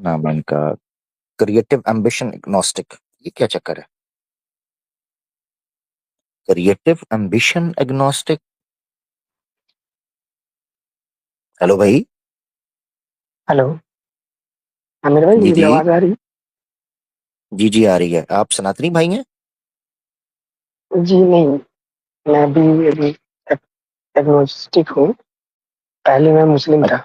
نام ہے ان کا، کریٹو ایمبیشن اگنوسٹک، یہ کیا چکر ہے؟ Creative ambition agnostic. ہیلو بھائی. ہلو عامر بھائی، جی میری جی آواز آ رہی؟ جی جی آ رہی ہے. آپ سناتنی بھائی ہیں؟ جی نہیں، میں ابھی ایگنوسٹک ہوں. پہلے میں مسلم تھا.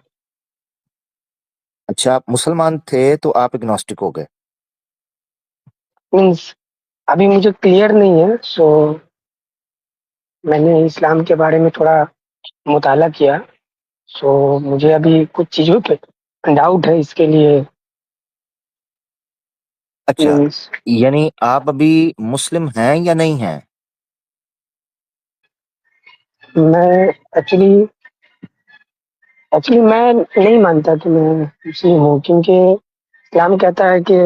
اچھا، آپ مسلمان تھے تو آپ اگنوسٹک ہو گئے؟ مینس ابھی مجھے کلیئر نہیں ہے، سو میں نے اسلام کے بارے میں تھوڑا مطالعہ کیا، سو مجھے ابھی کچھ چیزوں پہ ڈاؤٹ ہے، اس کے لیے اچھا، مینس یعنی آپ ابھی مسلم ہیں یا نہیں ہیں؟ میں ایکچولی میں نہیں مانتا کہ میں مسلم ہوں، کیونکہ اسلام کہتا ہے کہ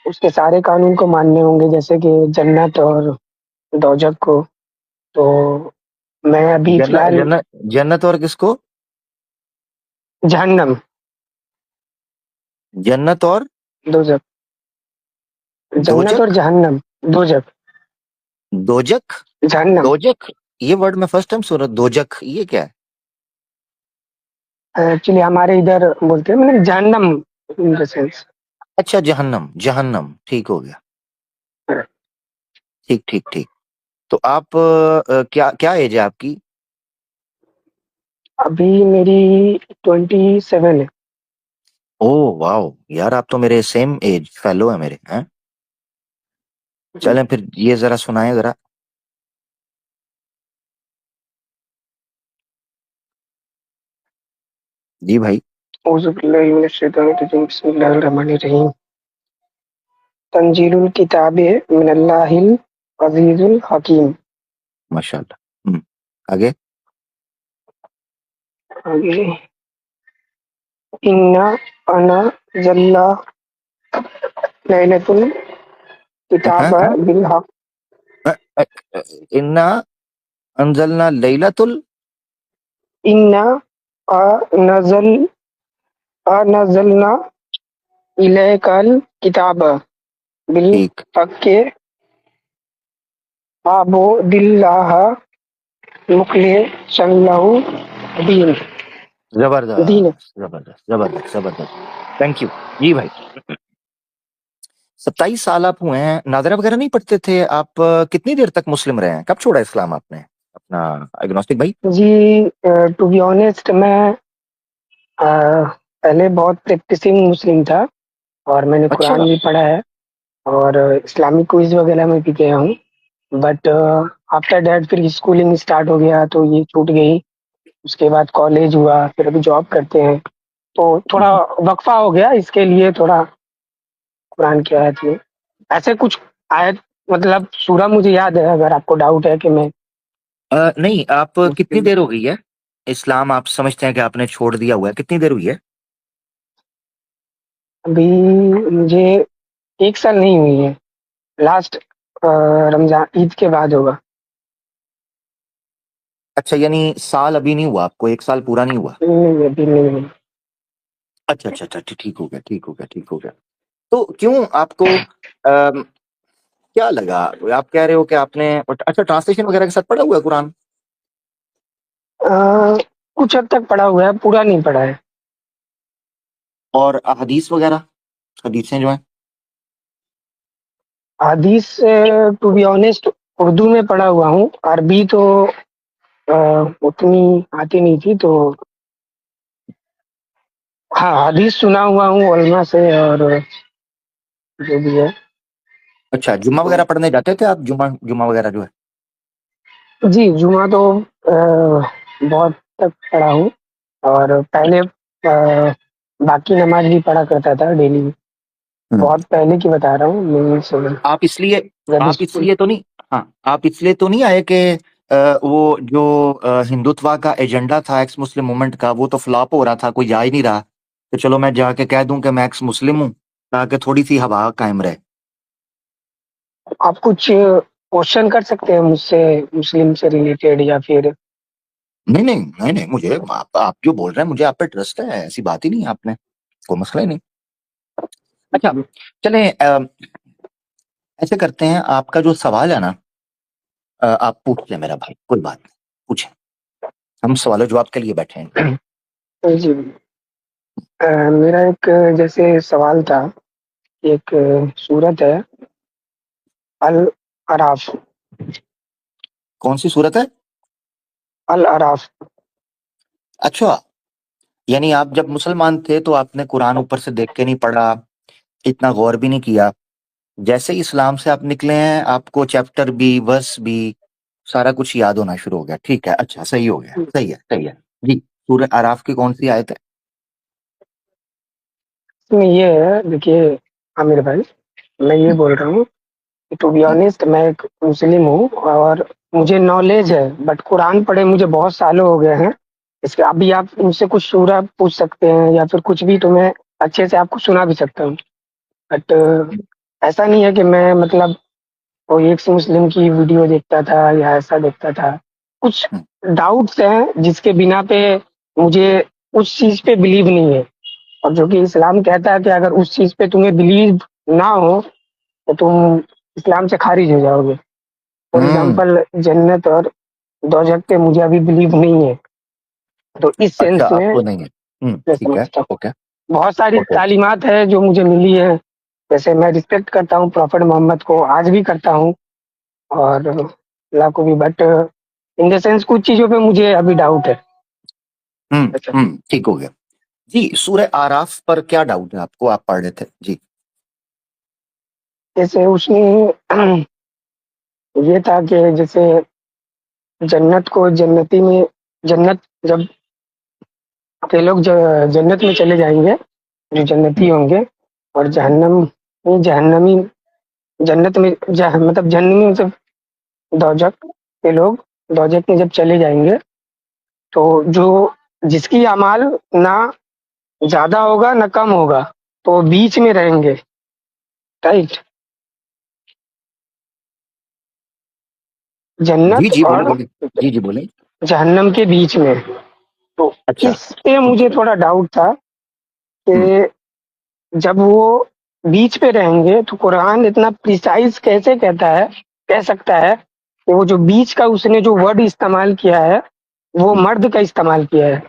اس کے سارے قانون کو ماننے ہوں گے، جیسے کہ جنت اور دوزخ کو. تو میں ابھی فی الحال جنت اور کس کو؟ جہنم، جنت اور دوزخ. جنت اور دوجک. جہنم، دوزخ، دوجک. جہنم. دوجک، یہ ورڈ میں فرسٹ ٹائم سن رہا. دوجک یہ کیا ہے؟ ایکچولی ہمارے ادھر بولتے ہیں مطلب جہنم ان دا سینس. اچھا، جہنم. جہنم ٹھیک ہو گیا. ٹھیک ٹھیک ٹھیک. تو آپ کیا ایج ہے آپ کی؟ ابھی میری 27 ہے. او واو، یار آپ تو میرے سیم ایج فیلو ہے میرے ہیں. چلیں پھر یہ ذرا سنائیں ذرا. جی بھائی. اعوذ باللہ من الشیطان الرجیم، بسم اللہ الرحمن الرحیم. تنزیل الکتاب من اللہ العزیز الحکیم. ماشاء اللہ. آگے. آگے، انا انا ذلہ لیلۃ الکتاب بالحق. انا انزلنا لیلۃ انا انزلنا الیک الکتاب ٹھیک. بالحق فاعبد اللہ مخلصا لہ الدین. زبردست زبردست زبردست زبردست. Thank you. جی بھائی. 27 سال آپ ہوئے ہیں، ناظرہ وغیرہ نہیں پڑھتے تھے آپ؟ کتنی دیر تک مسلم رہے ہیں؟ کب چھوڑا اسلام آپ نے اپنا اگنوسٹک بھائی؟ جی ٹو بی آنیسٹ، میں پہلے بہت پریکٹسنگ مسلم تھا، اور میں نے اچھا. قرآن بھی پڑھا ہے اور اسلامک کوئز وغیرہ میں بھی گیا ہوں. بٹ آفٹر دیٹ پھر اسکولنگ اسٹارٹ ہو گیا تو یہ چھوٹ گئی. اس کے بعد کالج ہوا، پھر ابھی جاب کرتے ہیں، تو تھوڑا وقفہ ہو گیا. اس کے لیے تھوڑا قرآن کی آیت میں ایسے کچھ آیت، مطلب سورہ مجھے یاد ہے، اگر آپ کو ڈاؤٹ ہے کہ میں نہیں، آپ کتنی دیر ہو گئی ہے اسلام آپ سمجھتے ہیں کہ آپ نے چھوڑ دیا ہوا ہے؟ کتنی دیر ہوئی ہے؟ ابھی مجھے 1 سال نہیں ہوئی ہے. لاسٹ رمضان عید کے بعد ہوگا. اچھا، یعنی سال ابھی نہیں ہوا آپ کو؟ 1 سال پورا نہیں ہوا؟ نہیں، ابھی نہیں. اچھا اچھا اچھا، ٹھیک ہو گیا ٹھیک ہو گیا ٹھیک ہو گیا. تو کیوں آپ کو کیا لگا؟ آپ کہہ رہے ہو کہ آپ نے اچھا ٹرانسلیشن وغیرہ کے ساتھ پڑھا ہوا ہے قرآن؟ کچھ حد تک پڑھا ہوا ہے، پورا نہیں پڑھا ہے. اور حدیث وغیرہ، حدیثیں جو ہیں؟ حدیث ٹو بی آنیسٹ اردو میں پڑھا ہوا ہوں، عربی تو اتنی آتی نہیں تھی. تو ہاں، حدیث سنا ہوا ہوں علماء سے اور جو بھی ہے. اچھا، جمعہ وغیرہ پڑھنے جاتے تھے آپ؟ جمعہ وغیرہ جو ہے؟ جی جمعہ تو بہت تک پڑھا ہوں، اور پہلے باقی نماز بھی پڑھا کرتا تھا ڈیلی. بہت پہلے کی بتا رہا ہوں. آپ اس لیے جب آپ اس اسکول لیے تو نہیں، ہاں آپ اس لیے تو نہیں آئے کہ وہ جو ہندوتوا کا ایجنڈا تھا ایکس مسلم موومنٹ کا، وہ تو فلاپ ہو رہا تھا، کوئی جا ہی نہیں رہا، تو چلو میں جا کے کہہ دوں کہ میں ایکس مسلم ہوں تاکہ تھوڑی سی ہوا قائم رہے. آپ کچھ کوشچن کر سکتے ہیں مجھ سے مسلم سے ریلیٹڈ، یا پھر نہیں نہیں نہیں نہیں، مجھے آپ جو بول رہے ہیں مجھے آپ پہ ٹرسٹ ہے، ایسی بات ہی نہیں ہے، آپ نے کوئی مسئلہ ہی نہیں. اچھا چلیں ایسے کرتے ہیں، آپ کا جو سوال ہے نا آپ پوچھ لیں میرا بھائی، کوئی بات نہیں، پوچھیں، ہم سوال و جواب کے لیے بیٹھے ہیں۔ جی میرا ایک جیسے سوال تھا، ایک سورت ہے الاعراف. کون سی صورت ہے؟ الاعراف. اچھا، یعنی آپ جب مسلمان تھے تو آپ نے قرآن اوپر سے دیکھ کے نہیں پڑھا، اتنا غور بھی نہیں کیا، جیسے ہی اسلام سے آپ نکلے ہیں آپ کو چیپٹر بھی ورس بھی سارا کچھ یاد ہونا شروع ہو گیا، ٹھیک ہے، اچھا صحیح ہو گیا، صحیح ہے صحیح ہے جی۔ سورہ اعراف کی کون سی آیت ہے؟ اس میں یہ ہے، دیکھیے عامر بھائی، میں یہ بول رہا ہوں کہ ٹو بی آنےسٹ میں ایک مسلم ہوں اور مجھے نالج ہے، بٹ قرآن پڑھے مجھے بہت سالوں ہو گئے ہیں. اس کے ابھی آپ مجھ سے کچھ سورہ پوچھ سکتے ہیں یا پھر کچھ بھی تو میں اچھے سے آپ کو سنا بھی سکتا ہوں، بٹ ایسا نہیں ہے کہ میں مطلب کوئی ایک مسلم کی ویڈیو دیکھتا تھا یا ایسا دیکھتا تھا. کچھ ڈاؤٹس ہیں جس کے بنا پہ مجھے اس چیز پہ بلیو نہیں ہے، اور جو کہ اسلام کہتا ہے کہ اگر اس چیز پہ تمہیں بلیو نہ ہو تو تم اسلام سے خارج ہو جاؤ گے. فار ایگزامپل جنت اور دوزخ پہ مجھے ابھی بلیو نہیں ہے، تو اس اچھا سینس آپ میں کو نہیں ہے، میں ٹھیک ہے، سمجھتا ہوں اوکے بہت ساری اوکے، تعلیمات ہے جو مجھے ملی ہے. جیسے میں رسپیکٹ کرتا ہوں پروفٹ محمد کو، آج بھی کرتا ہوں، اور اللہ کو بھی، بٹ ان دا سینس کچھ چیزوں پہ مجھے ابھی ڈاؤٹ ہے. ٹھیک ہو گیا جی۔ سورہ آراف پر کیا ڈاؤٹ ہے آپ کو؟ آپ پڑھ رہے تھے جی۔ جیسے اس میں یہ تھا کہ جیسے جنت کو جنتی میں، جنت جب کے لوگ جنت میں چلے جائیں گے جو جنتی ہوں گے، اور جہنمی جنت میں مطلب جہنمی میں دوزخ کے لوگ دوزخ میں جب چلے جائیں گے تو جو جس کی اعمال نہ زیادہ ہوگا نہ کم ہوگا تو وہ بیچ میں رہیں گے، رائٹ؟ جی جنت جی بولے اور بولے، جی جی بولے۔ جہنم کے بیچ میں. تو اچھا، اس پہ مجھے تھوڑا ڈاؤٹ تھا کہ جب وہ بیچ پہ رہیں گے تو قرآن اتنا پریسائز کیسے کہہ سکتا ہے کہ وہ جو بیچ کا اس نے جو ورڈ استعمال کیا ہے وہ مرد کا استعمال کیا ہے،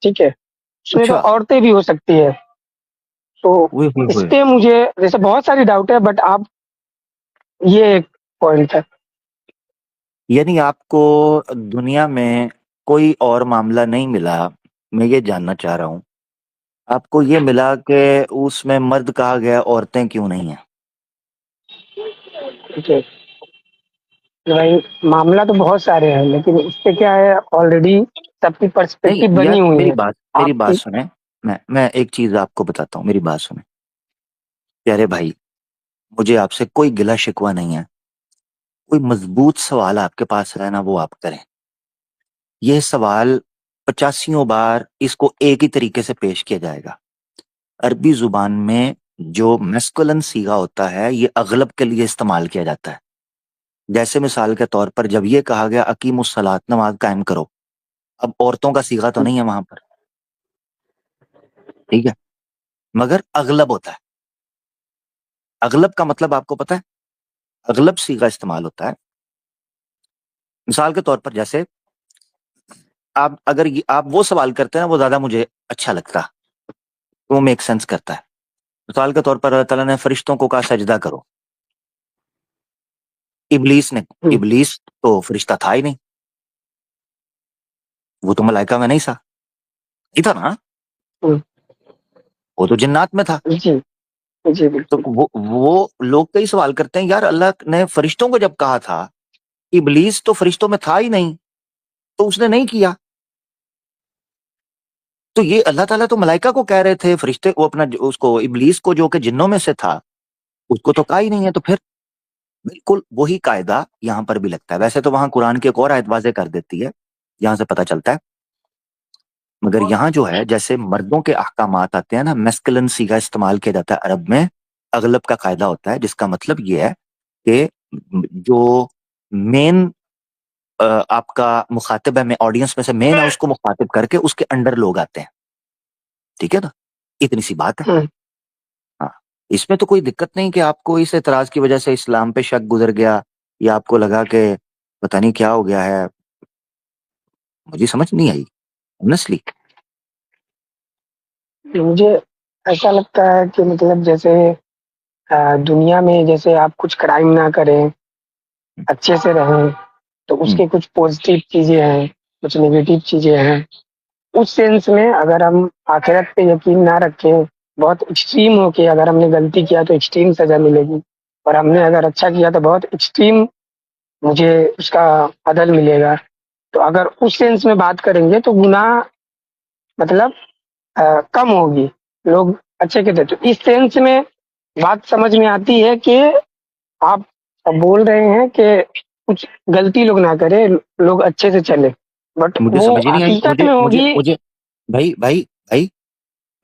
ٹھیک ہے؟ اس میں تو اچھا، عورتیں بھی ہو سکتی ہے. تو ہوئے ہوئے اس ہوئے، پہ مجھے جیسے بہت ساری ڈاؤٹ ہے، بٹ آپ یہ ایک پوائنٹ ہے. یعنی آپ کو دنیا میں کوئی اور معاملہ نہیں ملا، میں یہ جاننا چاہ رہا ہوں، آپ کو یہ ملا کہ اس میں مرد کہا گیا، عورتیں کیوں نہیں ہیں؟ ٹھیک ہے بھائی، معاملہ تو بہت سارے ہیں لیکن اس پہ کیا ہے، آلریڈی سب کی نہیں پرسپیکٹو یار، بنی ہوئی میری ہے. بات آپ میری کی بات سنیں، میں ایک چیز آپ کو بتاتا ہوں، میری بات سنیں پیارے بھائی، مجھے آپ سے کوئی گلہ شکوہ نہیں ہے، کوئی مضبوط سوال آپ کے پاس ہے نا وہ آپ کریں. یہ سوال 85 بار اس کو ایک ہی طریقے سے پیش کیا جائے گا. عربی زبان میں جو میسکولن صیغہ ہوتا ہے یہ اغلب کے لیے استعمال کیا جاتا ہے. جیسے مثال کے طور پر جب یہ کہا گیا اقیم الصلاۃ، نماز قائم کرو، اب عورتوں کا صیغہ تو نہیں ہے وہاں پر، ٹھیک ہے، مگر اغلب ہوتا ہے. اغلب کا مطلب آپ کو پتا ہے؟ اغلب صیغہ استعمال ہوتا ہے. مثال کے طور پر جیسے آپ اگر آپ وہ سوال کرتے ہیں وہ زیادہ مجھے اچھا لگتا، وہ میک سینس کرتا ہے. مثال کے طور پر اللہ تعالیٰ نے فرشتوں کو کہا سجدہ کرو، ابلیس تو فرشتہ تھا ہی نہیں، وہ تو ملائکہ میں نہیں تھا، نہیں تھا نا، وہ تو جنات میں تھا. جی جی تو بالکل. وہ لوگ کئی سوال کرتے ہیں، یار اللہ نے فرشتوں کو جب کہا تھا، ابلیس تو فرشتوں میں تھا ہی نہیں، تو اس نے نہیں کیا. تو یہ اللہ تعالیٰ تو ملائکہ کو کہہ رہے تھے، فرشتے وہ اپنا اس کو ابلیس کو جو کہ جنوں میں سے تھا اس کو تو کہا ہی نہیں ہے. تو پھر بالکل وہی قاعدہ یہاں پر بھی لگتا ہے. ویسے تو وہاں قرآن کی ایک اور آیت واضح کر دیتی ہے، یہاں سے پتہ چلتا ہے، مگر یہاں جو ہے جیسے مردوں کے احکامات آتے ہیں نا، میسکلن صیغہ استعمال کیا جاتا ہے عرب میں، اغلب کا قاعدہ ہوتا ہے، جس کا مطلب یہ ہے کہ جو مین آپ کا مخاطب ہے، میں آڈینس میں سے مین ہے اس کو مخاطب کر کے اس کے انڈر لوگ آتے ہیں، ٹھیک ہے نا، اتنی سی بات ہے. ہاں اس میں تو کوئی دقت نہیں کہ آپ کو اس اعتراض کی وجہ سے اسلام پہ شک گزر گیا یا آپ کو لگا کہ پتہ نہیں کیا ہو گیا ہے. مجھے سمجھ نہیں آئی آنیسٹلی. مجھے ایسا لگتا ہے کہ مطلب جیسے دنیا میں جیسے آپ کچھ کرائم نہ کریں، اچھے سے رہیں، تو اس کے کچھ پازیٹیو چیزیں ہیں، کچھ نیگیٹو چیزیں ہیں. اس سینس میں اگر ہم آخرت پہ یقین نہ رکھیں، بہت ایکسٹریم ہو کہ اگر ہم نے غلطی کیا تو ایکسٹریم سزا ملے گی، اور ہم نے اگر اچھا کیا تو بہت ایکسٹریم مجھے اس کا عدل ملے گا. تو اگر اس سینس میں بات کریں گے تو گناہ مطلب کم ہوگی، لوگ اچھے کہتے. تو اس سینس میں بات سمجھ میں آتی ہے کہ آپ بول رہے ہیں کہ کچھ غلطی لوگ نہ کرے، لوگ اچھے سے چلے، بٹ مجھے وہ سمجھ ہی نہیں آئی. حقیقت مجھے میں مجھے ہوگی. مجھے بھائی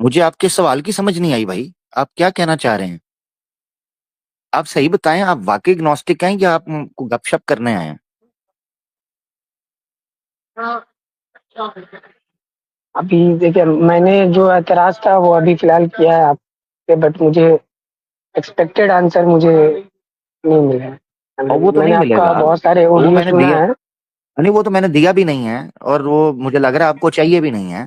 مجھے آپ کے سوال کی سمجھ نہیں آئی بھائی. آپ کیا کہنا چاہ رہے ہیں؟ آپ صحیح بتائیں. آپ واقعی گنوسٹک ہیں یا آپ کو گپ شپ کرنے آئے ہیں؟ ابھی دیکھیں، میں نے جو اعتراض تھا وہ ابھی فی الحال کیا ہے آپ سے، بٹ مجھے ایکسپیکٹڈ آنسر مجھے نہیں ملا ہے. اور وہ تو میں نے نہیں آپ ملے کا گا. بہت سارے وہ آڈیو میں نے سنا دیا ہے. نہیں، وہ تو میں نے دیا بھی نہیں ہے اور وہ مجھے لگ رہا ہے آپ کو چاہیے بھی نہیں ہے.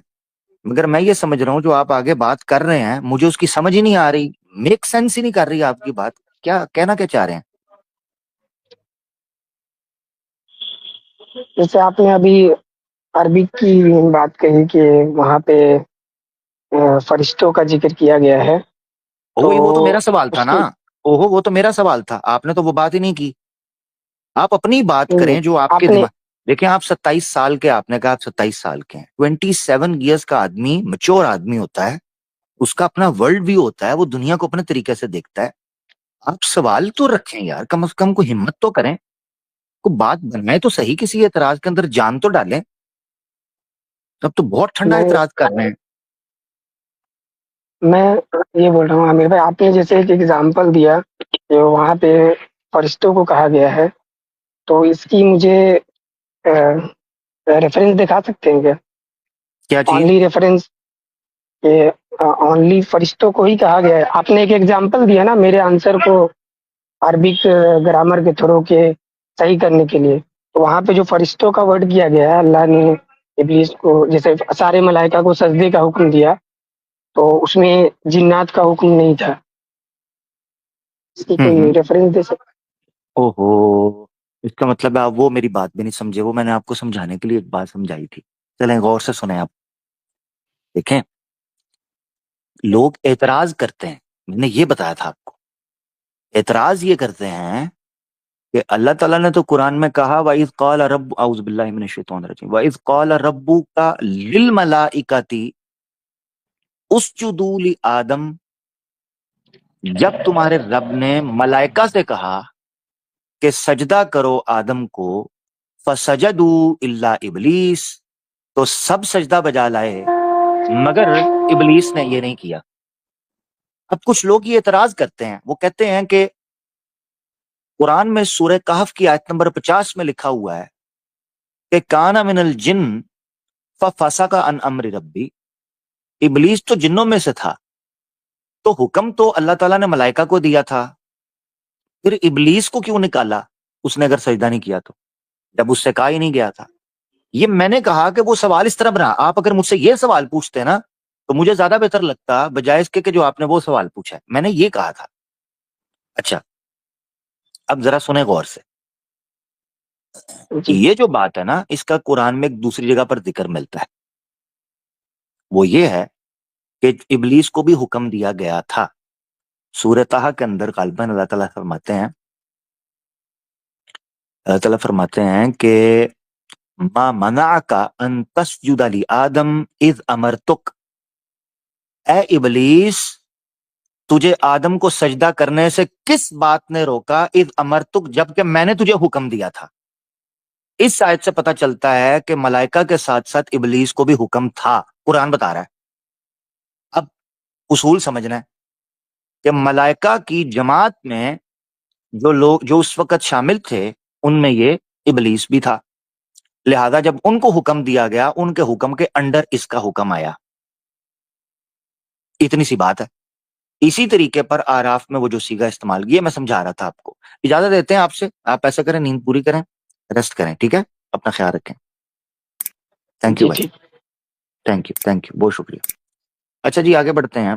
مگر میں یہ سمجھ رہا ہوں جو آپ آگے بات کر رہے ہیں مجھے اس کی سمجھ ہی نہیں آ رہی. میک سینس ہی نہیں کر رہی آپ کی بات. کیا کہنا کیا چاہ رہے ہیں؟ جیسے آپ نے ابھی عربک کی بات کہی کہ وہاں پہ فرشتوں کا ذکر کیا گیا ہے، تو وہ تو میرا سوال تھا اس نا. کی وہ تو میرا سوال تھا. آپ نے تو وہ بات ہی نہیں کی. آپ اپنی بات کریں جو آپ کے آپ نے دماغ. دیکھیں آپ 27 سال کے، آپ نے کہا آپ 27 سال کے ہیں. 27 ایئرس کا آدمی میچور آدمی ہوتا ہے. اس کا اپنا ورلڈ ویو ہوتا ہے، وہ دنیا کو اپنے طریقے سے دیکھتا ہے. آپ سوال تو رکھیں یار، کم از کم کو ہمت تو کریں. کو بات بنائے تو صحیح، کسی اعتراض کے اندر جان تو ڈالیں. اب تو بہت ٹھنڈا میں اعتراض کر رہے ہیں. میں یہ بول رہا ہوں عامر بھائی، آپ نے جیسے ایک ایگزامپل دیا کہ وہاں پہ فرشتوں کو کہا گیا ہے، تو اس کی مجھے ریفرنس دکھا سکتے ہیں کیا؟ کیا چیز؟ اونلی ریفرنس کہ اونلی فرشتوں کو ہی کہا گیا ہے. آپ نے ایک ایگزامپل دیا نا میرے آنسر کو عربک گرامر کے تھرو کے صحیح کرنے کے لیے. تو وہاں پہ جو فرشتوں کا ورڈ کیا گیا ہے، اللہ نے ابلیس کو جیسے سارے ملائکہ کو سجدے کا حکم دیا، تو اس میں جنات کا حکم نہیں تھا. اس کی ہوں کوئی ریفرنس دے سکتے؟ اوہو، اس کا مطلب ہے آپ وہ میری بات بھی نہیں سمجھے. وہ میں نے آپ کو سمجھانے کے لیے ایک بات سمجھائی تھی. چلیں غور سے سنیں آپ. دیکھیں لوگ اعتراض کرتے ہیں. میں نے یہ بتایا تھا آپ کو. اعتراض یہ کرتے ہیں کہ اللہ تعالیٰ نے تو قرآن میں کہا وَإِذْ قَالَ رَبُّ اعوذ باللہ من الشیطان الرجیم وَإِذْ قَالَ رَبُّكَ لِلْمَلَائِكَةِ اسْجُدُوا لِآدَمَ. جب تمہارے رب نے ملائکہ سے کہا کہ سجدہ کرو آدم کو، فَسَجَدُوا إِلَّا إِبْلِيسَ، تو سب سجدہ بجا لائے مگر ابلیس نے یہ نہیں کیا. اب کچھ لوگ یہ اعتراض کرتے ہیں. وہ کہتے ہیں کہ قرآن میں سورہ کہف کی آیت نمبر 50 میں لکھا ہوا ہے کہ کان من الجن ففسق عن امر ربی. ابلیس تو جنوں میں سے تھا، تو حکم تو اللہ تعالیٰ نے ملائکہ کو دیا تھا. پھر ابلیس کو کیوں نکالا اس نے اگر سجدہ نہیں کیا تو، جب اس سے کہا ہی نہیں گیا تھا؟ یہ میں نے کہا کہ وہ سوال اس طرح بنا. آپ اگر مجھ سے یہ سوال پوچھتے نا تو مجھے زیادہ بہتر لگتا بجائے اس کے کہ جو آپ نے وہ سوال پوچھا ہے. میں نے یہ کہا تھا. اچھا اب ذرا سنیں غور سے. جی یہ جو بات ہے نا، اس کا قرآن میں ایک دوسری جگہ پر ذکر ملتا ہے. وہ یہ ہے کہ ابلیس کو بھی حکم دیا گیا تھا. سورہ طہ کے اندر غالباً اللہ تعالیٰ فرماتے ہیں کہ ما منعک ان تسجد لآدم اذ امرتک. اے ابلیس، تجھے آدم کو سجدہ کرنے سے کس بات نے روکا؟ اذ امرتک، جبکہ میں نے تجھے حکم دیا تھا. اس آیت سے پتہ چلتا ہے کہ ملائکہ کے ساتھ ساتھ ابلیس کو بھی حکم تھا. قرآن بتا رہا ہے. اب اصول سمجھنا ہے کہ ملائکہ کی جماعت میں جو لوگ جو اس وقت شامل تھے ان میں یہ ابلیس بھی تھا. لہذا جب ان کو حکم دیا گیا، ان کے حکم کے انڈر اس کا حکم آیا. اتنی سی بات ہے. اسی طریقے پر آراف میں وہ جو سیگا استعمال کیا میں سمجھا رہا تھا آپ کو. اجازت دیتے ہیں آپ سے, آپ ایسا کریں, نیند پوری کریں, ریسٹ کریں, ٹھیک ہے, اپنا خیال رکھیں. تھینک یو جی بھائی, ٹھیک. تھینک یو, بہت شکریہ. اچھا جی, آگے بڑھتے ہیں.